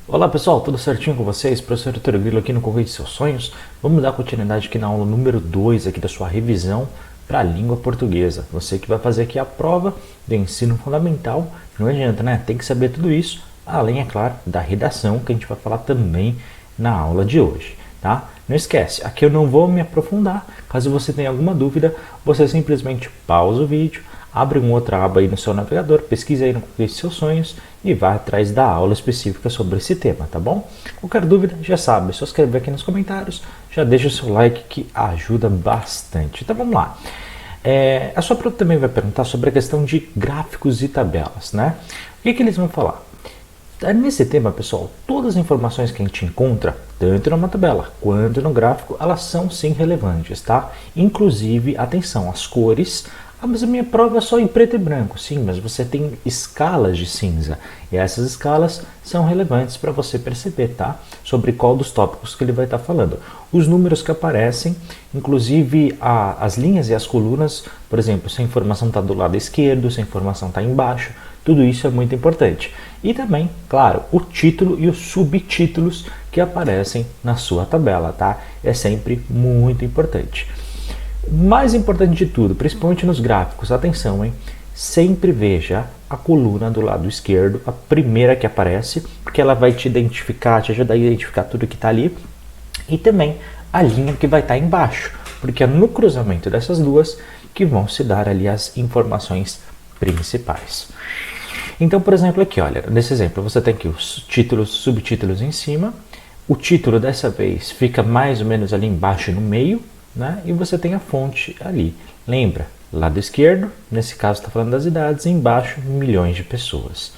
Olá pessoal, tudo certinho com vocês? Professor Vitor Grilo aqui no Correio de Seus Sonhos. Vamos dar continuidade aqui na aula número 2 aqui da sua revisão para a língua portuguesa. Você que vai fazer aqui a prova do ensino fundamental, não adianta, né? Tem que saber tudo isso, além, é claro, da redação que a gente vai falar também na aula de hoje, tá? Não esquece, aqui eu não vou me aprofundar. Caso você tenha alguma dúvida, você simplesmente pausa o vídeo, abre uma outra aba aí no seu navegador, pesquisa aí no Correio de Seus Sonhos e vá atrás da aula específica sobre esse tema, tá bom? Qualquer dúvida, já sabe, é só escrever aqui nos comentários, já deixa o seu like que ajuda bastante. Então vamos lá. A sua prova também vai perguntar sobre a questão de gráficos e tabelas, né? O que eles vão falar? Nesse tema, pessoal, todas as informações que a gente encontra, tanto numa tabela quanto no gráfico, elas são sim relevantes, tá? Inclusive, atenção, as cores. Ah, mas a minha prova é só em preto e branco. Sim, mas você tem escalas de cinza. E essas escalas são relevantes para você perceber, tá? Sobre qual dos tópicos que ele vai estar falando. Os números que aparecem, inclusive as linhas e as colunas, por exemplo, se a informação está do lado esquerdo, se a informação está embaixo, tudo isso é muito importante. E também, claro, o título e os subtítulos que aparecem na sua tabela, tá? É sempre muito importante. Mais importante de tudo, principalmente nos gráficos, atenção, hein? Sempre veja a coluna do lado esquerdo, a primeira que aparece, porque ela vai te identificar, te ajudar a identificar tudo que está ali. E também a linha que vai estar embaixo, porque é no cruzamento dessas duas que vão se dar ali as informações principais. Então, por exemplo, aqui, olha, nesse exemplo você tem aqui os títulos, subtítulos em cima. O título dessa vez fica mais ou menos ali embaixo no meio, né? E você tem a fonte ali. Lembra, lado esquerdo, nesse caso está falando das idades, e embaixo milhões de pessoas.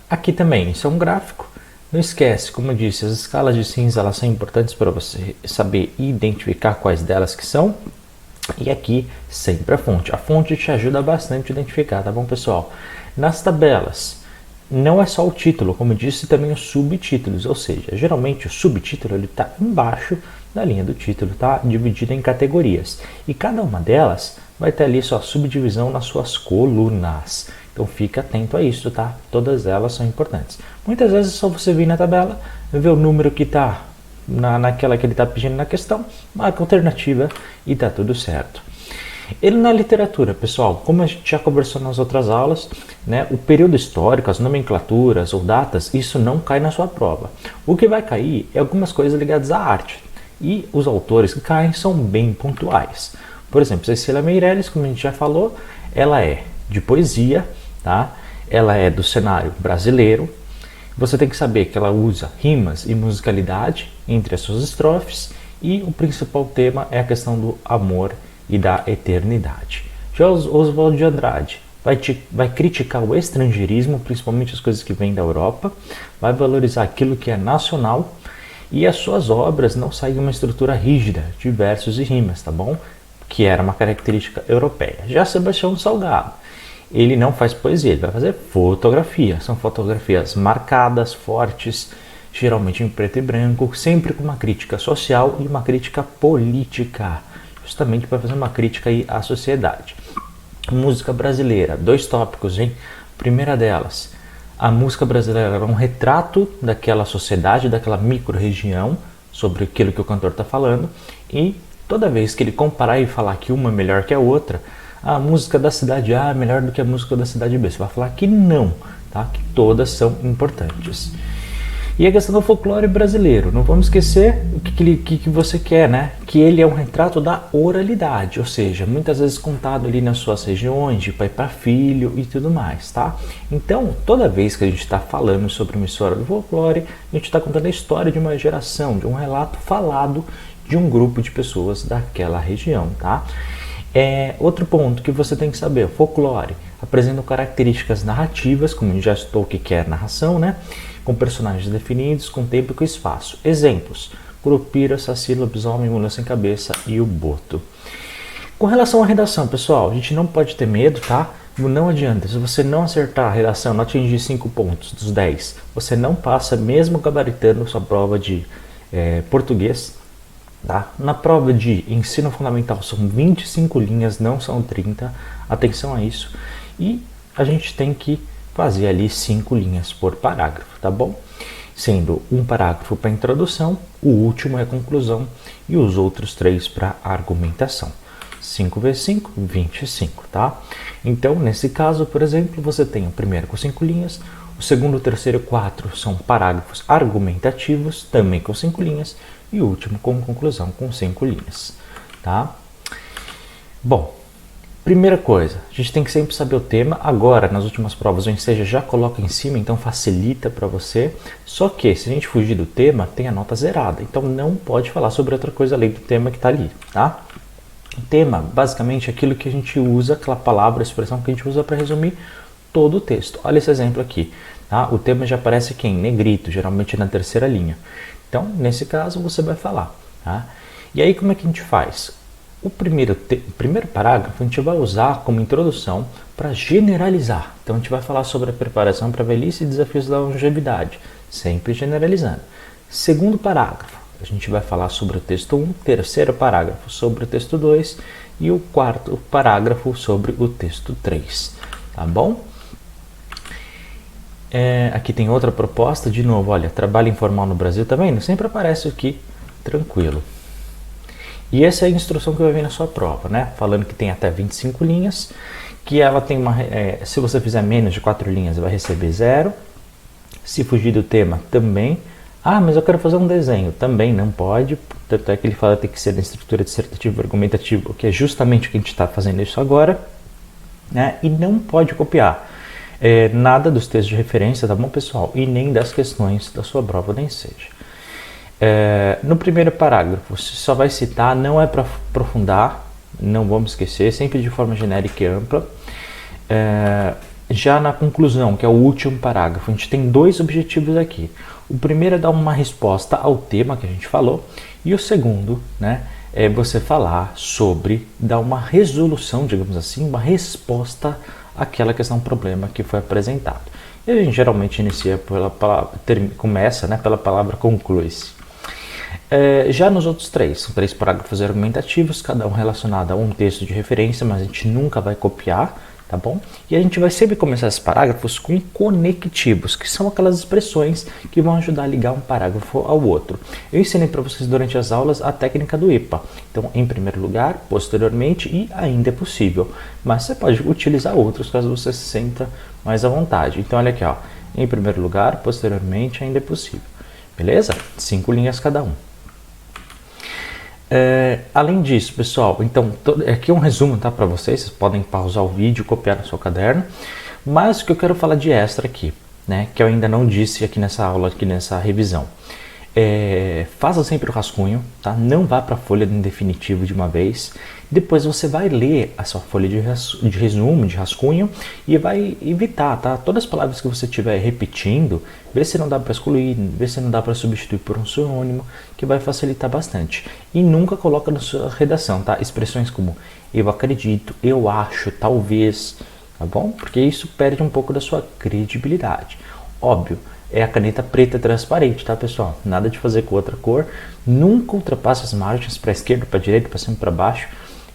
Aqui também, isso é um gráfico. Não esquece, como eu disse, as escalas de cinza elas são importantes para você saber identificar quais delas que são. E aqui sempre a fonte. A fonte te ajuda bastante a identificar, tá bom, pessoal? Nas tabelas, não é só o título, como eu disse, também os subtítulos. Ou seja, geralmente o subtítulo está embaixo da linha do título, tá? Dividido em categorias. E cada uma delas vai ter ali sua subdivisão nas suas colunas. Então fica atento a isso, tá? Todas elas são importantes. Muitas vezes é só você vir na tabela, ver o número que está naquela que ele está pedindo na questão, marca a alternativa e está tudo certo. Ele na literatura, pessoal, como a gente já conversou nas outras aulas, né, o período histórico, as nomenclaturas ou datas, isso não cai na sua prova. O que vai cair é algumas coisas ligadas à arte. E os autores que caem são bem pontuais. Por exemplo, Cecília Meirelles, como a gente já falou, ela é de poesia, tá? Ela é do cenário brasileiro. Você tem que saber que ela usa rimas e musicalidade entre as suas estrofes e o principal tema é a questão do amor e da eternidade. Já Oswald de Andrade vai criticar o estrangeirismo, principalmente as coisas que vêm da Europa, vai valorizar aquilo que é nacional e as suas obras não seguem uma estrutura rígida de versos e rimas, tá bom? Que era uma característica europeia. Já Sebastião Salgado, ele não faz poesia, ele vai fazer fotografia. São fotografias marcadas, fortes, geralmente em preto e branco, sempre com uma crítica social e uma crítica política, justamente para fazer uma crítica aí à sociedade. Música brasileira, dois tópicos, hein? Primeira delas, a música brasileira é um retrato daquela sociedade, daquela micro-região, sobre aquilo que o cantor está falando, e toda vez que ele comparar e falar que uma é melhor que a outra, a música da cidade A é melhor do que a música da cidade B. Você vai falar que não, tá? Que todas são importantes. E a questão do folclore brasileiro, não vamos esquecer o que você quer, né? Que ele é um retrato da oralidade, ou seja, muitas vezes contado ali nas suas regiões, de pai para filho e tudo mais, tá? Então, toda vez que a gente está falando sobre uma história do folclore, a gente está contando a história de uma geração, de um relato falado de um grupo de pessoas daquela região, tá? Outro ponto que você tem que saber, o folclore apresenta características narrativas, como a gente já citou o que é narração, né? Com personagens definidos, com tempo e com espaço. Exemplos, Curupira, Saci, Lobisomem, Mula Sem Cabeça e o Boto. Com relação à redação, pessoal, a gente não pode ter medo, tá? Não adianta, se você não acertar a redação, não atingir 5 pontos dos 10, você não passa mesmo gabaritando sua prova de português. Tá? Na prova de ensino fundamental são 25 linhas, não são 30. Atenção a isso. E a gente tem que fazer ali 5 linhas por parágrafo, tá bom? Sendo um parágrafo para introdução, o último é a conclusão e os outros 3 para argumentação. 5 vezes 5, 25, tá? Então, nesse caso, por exemplo, você tem o primeiro com 5 linhas, o segundo, o terceiro e o 4 são parágrafos argumentativos, também com 5 linhas, e o último com conclusão com 5 linhas, tá? Bom, primeira coisa, a gente tem que sempre saber o tema. Agora, nas últimas provas, o Enseja já coloca em cima, então facilita para você. Só que, se a gente fugir do tema, tem a nota zerada. Então, não pode falar sobre outra coisa além do tema que está ali, tá? O tema, basicamente, é aquilo que a gente usa, aquela palavra, expressão que a gente usa para resumir todo o texto. Olha esse exemplo aqui, tá? O tema já aparece aqui em negrito, geralmente na terceira linha. Então, nesse caso, você vai falar, tá? E aí, como é que a gente faz? O primeiro parágrafo a gente vai usar como introdução para generalizar. Então, a gente vai falar sobre a preparação para a velhice e desafios da longevidade, sempre generalizando. Segundo parágrafo, a gente vai falar sobre o texto 1, terceiro parágrafo sobre o texto 2 e o quarto parágrafo sobre o texto 3, tá bom? Aqui tem outra proposta, de novo, olha, trabalho informal no Brasil também, sempre aparece aqui, tranquilo. E essa é a instrução que vai vir na sua prova, né? Falando que tem até 25 linhas, que ela tem se você fizer menos de 4 linhas, vai receber 0. Se fugir do tema, também. Ah, mas eu quero fazer um desenho. Também não pode. Tanto é que ele fala que tem que ser da estrutura dissertativa argumentativa, que é justamente o que a gente está fazendo isso agora, né? E não pode copiar nada dos textos de referência, tá bom, pessoal? E nem das questões da sua prova da Enseja. No primeiro parágrafo, você só vai citar, não é para aprofundar, não vamos esquecer, sempre de forma genérica e ampla. Já na conclusão, que é o último parágrafo, a gente tem 2 objetivos aqui. O primeiro é dar uma resposta ao tema que a gente falou, e o segundo, né, é você falar sobre, dar uma resolução, digamos assim, uma resposta àquela questão, problema que foi apresentado. E a gente geralmente inicia pela palavra, começa, né, pela palavra conclui-se. Já nos outros 3, são 3 parágrafos argumentativos, cada um relacionado a um texto de referência, mas a gente nunca vai copiar, tá bom? E a gente vai sempre começar esses parágrafos com conectivos, que são aquelas expressões que vão ajudar a ligar um parágrafo ao outro. Eu ensinei para vocês durante as aulas a técnica do IPA. Então, em primeiro lugar, posteriormente e ainda é possível. Mas você pode utilizar outros caso você se sinta mais à vontade. Então, olha aqui, ó. Em primeiro lugar, posteriormente, ainda é possível. Beleza? 5 linhas cada um. Além disso, pessoal, então aqui é um resumo, tá, para vocês podem pausar o vídeo, copiar no seu caderno, mas o que eu quero falar de extra aqui, né, que eu ainda não disse aqui nessa aula, aqui nessa revisão, faça sempre o rascunho, tá? Não vá para a folha em definitivo de uma vez, depois você vai ler a sua folha de resumo, de rascunho, e vai evitar, tá? Todas as palavras que você estiver repetindo, vê se não dá para excluir, vê se não dá para substituir por um sinônimo, que vai facilitar bastante. E nunca coloca na sua redação, tá? Expressões como eu acredito, eu acho, talvez, tá bom? Porque isso perde um pouco da sua credibilidade. Óbvio, é a caneta preta transparente, tá, pessoal? Nada de fazer com outra cor. Nunca ultrapasse as margens para a esquerda, para a direita, para cima, para baixo.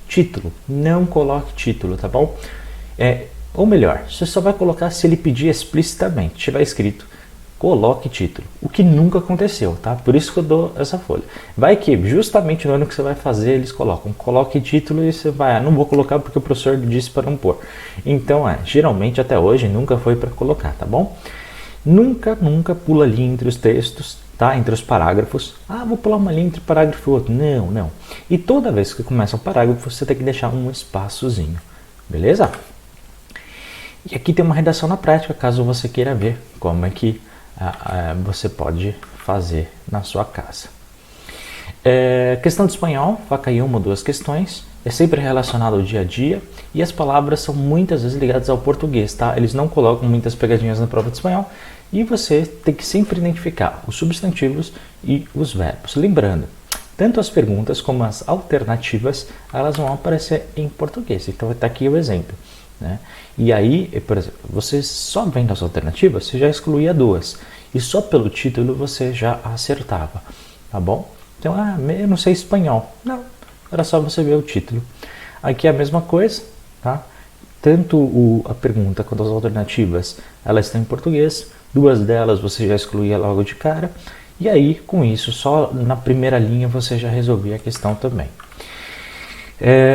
Título, não coloque título, tá bom? Ou melhor, você só vai colocar se ele pedir explicitamente. Tiver escrito, coloque título. O que nunca aconteceu, tá? Por isso que eu dou essa folha. Vai que justamente no ano que você vai fazer, eles colocam. Coloque título e você vai, não vou colocar porque o professor disse para não pôr. Então, geralmente até hoje nunca foi para colocar, tá bom? Nunca pula ali entre os textos, tá? Entre os parágrafos. Ah, vou pular uma linha entre parágrafo e outro. Não. E toda vez que começa um parágrafo, você tem que deixar um espaçozinho. Beleza? E aqui tem uma redação na prática, caso você queira ver como é que você pode fazer na sua casa. Questão de espanhol, vai cair uma ou 2 questões. É sempre relacionado ao dia a dia e as palavras são muitas vezes ligadas ao português, tá? Eles não colocam muitas pegadinhas na prova de espanhol e você tem que sempre identificar os substantivos e os verbos. Lembrando, tanto as perguntas como as alternativas, elas vão aparecer em português. Então, está aqui o exemplo, né? E aí, por exemplo, você só vendo as alternativas, você já excluía 2 e só pelo título você já acertava, tá bom? Então, eu não sei espanhol. Não. Era só você ver o título. Aqui é a mesma coisa, tá? tanto a pergunta quanto as alternativas, elas estão em português, 2 delas você já excluía logo de cara, e aí com isso, só na primeira linha você já resolvia a questão também.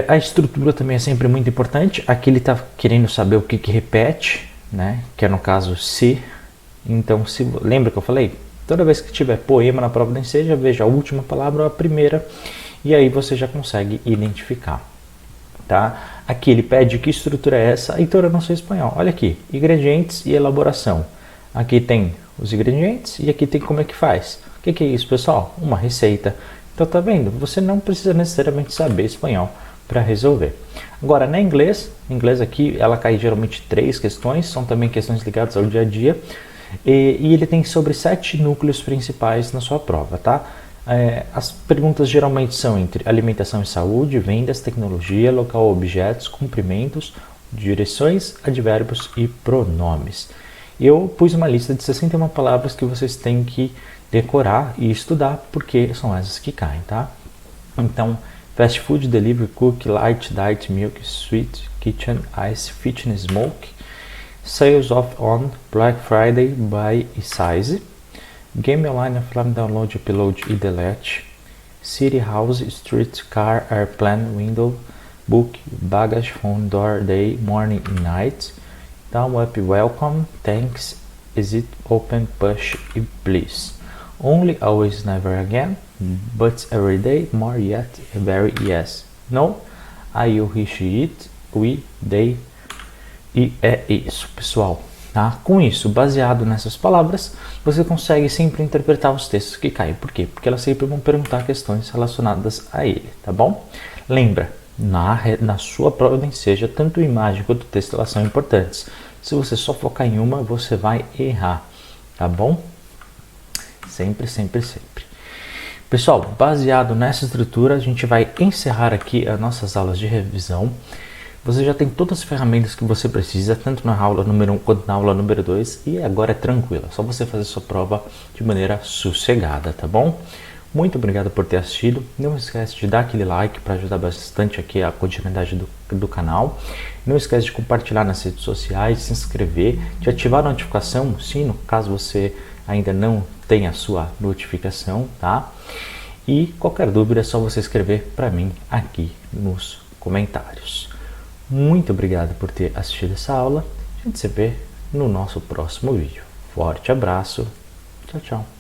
A estrutura também é sempre muito importante, aqui ele está querendo saber o que repete, né? Que é no caso se, então lembra que eu falei? Toda vez que tiver poema na prova do Enseja, veja a última palavra ou a primeira, e aí você já consegue identificar. Tá? Aqui ele pede que estrutura é essa, Heitor, eu não sei espanhol. Olha aqui, ingredientes e elaboração. Aqui tem os ingredientes e aqui tem como é que faz. O que é isso, pessoal? Uma receita. Então tá vendo? Você não precisa necessariamente saber espanhol para resolver. Agora, na inglês aqui ela cai geralmente 3 questões, são também questões ligadas ao dia a dia. E ele tem sobre 7 núcleos principais na sua prova, tá? As perguntas geralmente são entre alimentação e saúde, vendas, tecnologia, local, objetos, cumprimentos, direções, advérbios e pronomes. Eu pus uma lista de 61 palavras que vocês têm que decorar e estudar, porque são essas que caem, tá? Então, fast food, delivery, cook, light, diet, milk, sweet, kitchen, ice, fitness, smoke, sales of on, Black Friday, buy e size, game online, offline, download, upload e delete, city, house, street, car, airplane, window, book, baggage, phone, door, day, morning e night, down, up, welcome, thanks, is it, open, push e please. Only, always, never again, but every day, more yet, very, yes, no, I, you, he, she, it, we, they, e é isso, pessoal. Tá? Com isso, baseado nessas palavras, você consegue sempre interpretar os textos que caem. Por quê? Porque elas sempre vão perguntar questões relacionadas a ele, tá bom? Lembra, na sua prova do Enseja, tanto imagem quanto texto elas são importantes. Se você só focar em uma, você vai errar, tá bom? Sempre, sempre, sempre. Pessoal, baseado nessa estrutura, a gente vai encerrar aqui as nossas aulas de revisão. Você já tem todas as ferramentas que você precisa, tanto na aula número 1 quanto na aula número 2, e agora é tranquilo, é só você fazer sua prova de maneira sossegada, tá bom? Muito obrigado por ter assistido, não esquece de dar aquele like para ajudar bastante aqui a continuidade do canal, não esquece de compartilhar nas redes sociais, se inscrever, de ativar a notificação, o sino, caso você ainda não tenha a sua notificação, tá? E qualquer dúvida é só você escrever para mim aqui nos comentários. Muito obrigado por ter assistido essa aula. A gente se vê no nosso próximo vídeo. Forte abraço. Tchau, tchau.